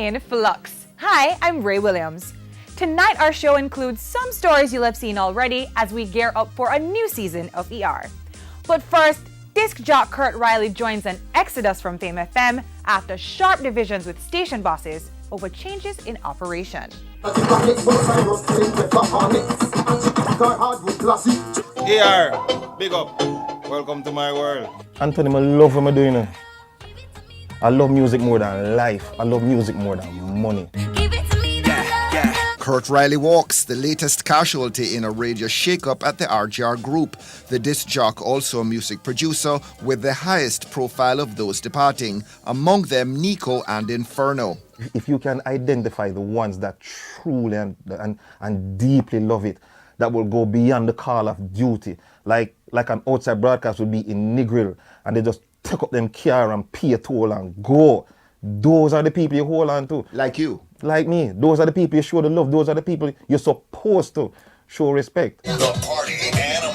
in Flux. Hi, I'm Ray Williams. Tonight our show includes some stories you'll have seen already as we gear up for a new season of ER. But first, disc jock Kurt Riley joins an exodus from Fame FM after sharp divisions with station bosses over changes in operation. ER, big up. Welcome to my world. Anthony, I love what I'm doing. I love music more than life. I love music more than money. Kurt Riley walks, the latest casualty in a radio shake-up at the RGR Group. The disc jock, also a music producer, with the highest profile of those departing, among them Nico and Inferno. If you can identify the ones that truly and deeply love it, that will go beyond the call of duty, like an outside broadcast would be in Negril, and they just take up them car and pay a toll and go. Those are the people you hold on to. Like you. Like me. Those are the people you show the love. Those are the people you're supposed to show respect. The party animal.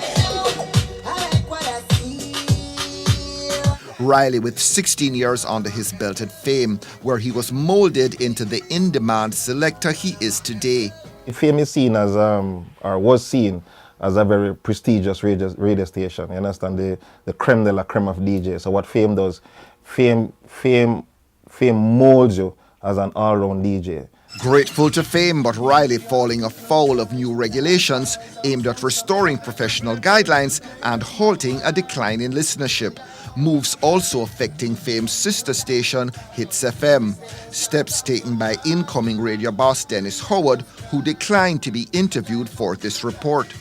Riley, with 16 years under his belt at Fame, where he was molded into the in-demand selector he is today. Fame is seen as, or was seen as a very prestigious radio station. You understand? The creme de la creme of DJs. So what Fame does, Fame molds you as an all-round DJ. Grateful to Fame, but Riley falling afoul of new regulations aimed at restoring professional guidelines and halting a decline in listenership. Moves also affecting Fame's sister station, Hits FM. Steps taken by incoming radio boss Dennis Howard, who declined to be interviewed for this report.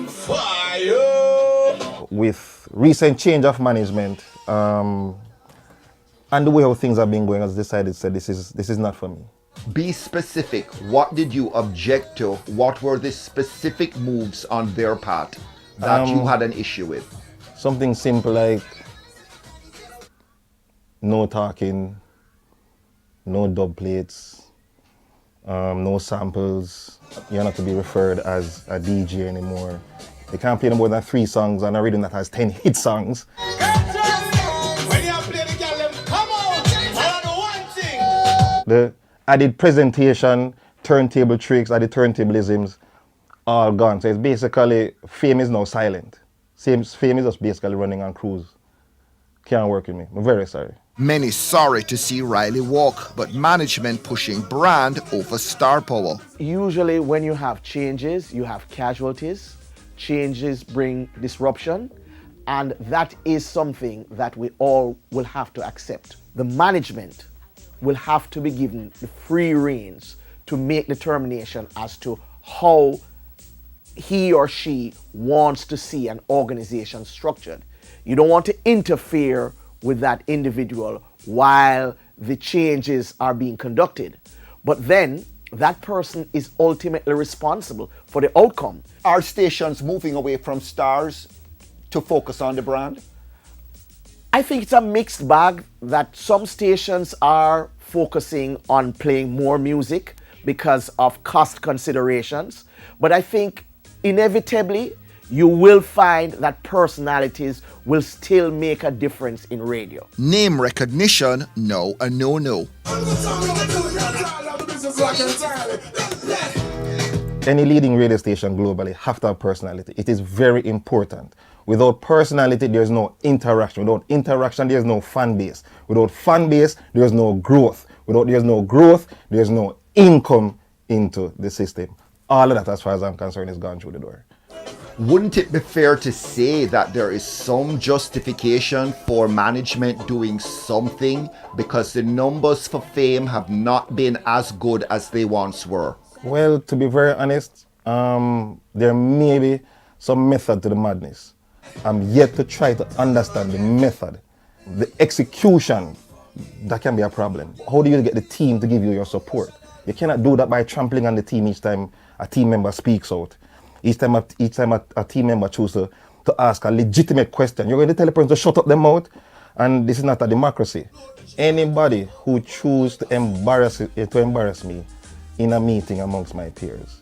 Fire! With recent change of management, and the way how things have been going, I decided that this is not for me. Be specific. What did you object to? What were the specific moves on their part that you had an issue with? Something simple like no talking, no dub plates, no samples. You're not to be referred as a DJ anymore. You can't play no more than 3 songs on a rhythm that has 10 hit songs. The added presentation, turntable tricks, added turntablisms, all gone. So it's basically, Fame is now silent. Fame is just basically running on cruise. Can't work with me. I'm very sorry. Many sorry to see Riley walk, but management pushing brand over star power. Usually when you have changes, you have casualties. Changes bring disruption, and that is something that we all will have to accept. The management will have to be given the free reins to make determination as to how he or she wants to see an organization structured. You don't want to interfere with that individual while the changes are being conducted. But then that person is ultimately responsible for the outcome. Are stations moving away from stars to focus on the brand? I think it's a mixed bag, that some stations are focusing on playing more music because of cost considerations. But I think inevitably you will find that personalities will still make a difference in radio. Name recognition, no a no-no. Any leading radio station globally have to have personality. It is very important. Without personality, there's no interaction. Without interaction, there's no fan base. Without fan base, there's no growth. There's no growth, there's no income into the system. All of that, as far as I'm concerned, is gone through the door. Wouldn't it be fair to say that there is some justification for management doing something because the numbers for Fame have not been as good as they once were? Well, to be very honest, there may be some method to the madness. I'm yet to try to understand the method. The execution, that can be a problem. How do you get the team to give you your support? You cannot do that by trampling on the team each time a team member speaks out. Each time a team member chooses to ask a legitimate question, you're going to tell the person to shut up their mouth, and this is not a democracy. Anybody who chooses to embarrass me in a meeting amongst my peers,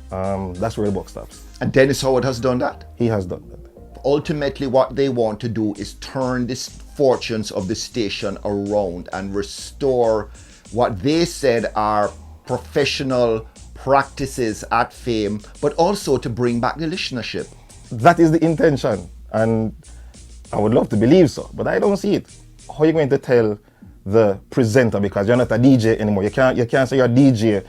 that's where the buck stops. And Dennis Howard has done that? He has done that. Ultimately, what they want to do is turn the fortunes of the station around and restore what they said are professional practices at Fame, but also to bring back the listenership. That is the intention, and I would love to believe so, but I don't see it. How are you going to tell the presenter, because you're not a DJ anymore? You can't say you're a DJ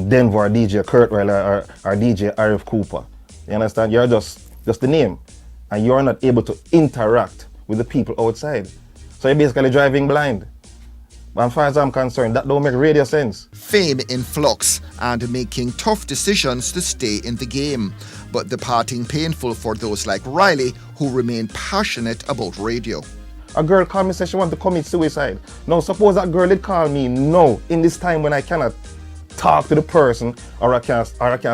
Denver, or DJ Kurt Riley, or DJ Arif Cooper. You understand? You're just the name, and you're not able to interact with the people outside. So you're basically driving blind. But as far as I'm concerned, that don't make radio sense. Fame in flux and making tough decisions to stay in the game, but departing painful for those like Riley who remain passionate about radio. A girl called me and said she wanted to commit suicide. Now suppose that girl did call me now, in this time when I cannot talk to the person, or I can't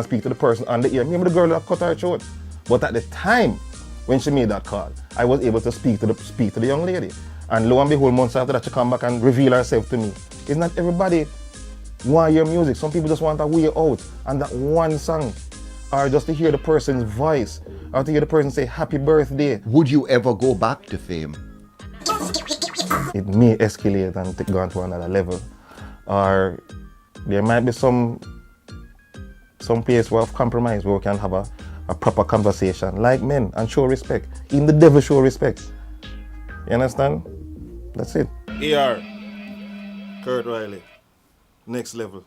speak to the person on the ear. Maybe the girl that cut her throat. But at the time when she made that call, I was able to speak to the young lady. And lo and behold, months after that, she come back and reveal herself to me. It's not everybody want your music. Some people just want a way out, and that one song, or just to hear the person's voice, or to hear the person say happy birthday. Would you ever go back to Fame? It may escalate and go on to another level, or there might be some place where of compromise where we can have a proper conversation like men and show respect. Even the devil show respect. You understand? That's it. ER, Kurt Riley, next level.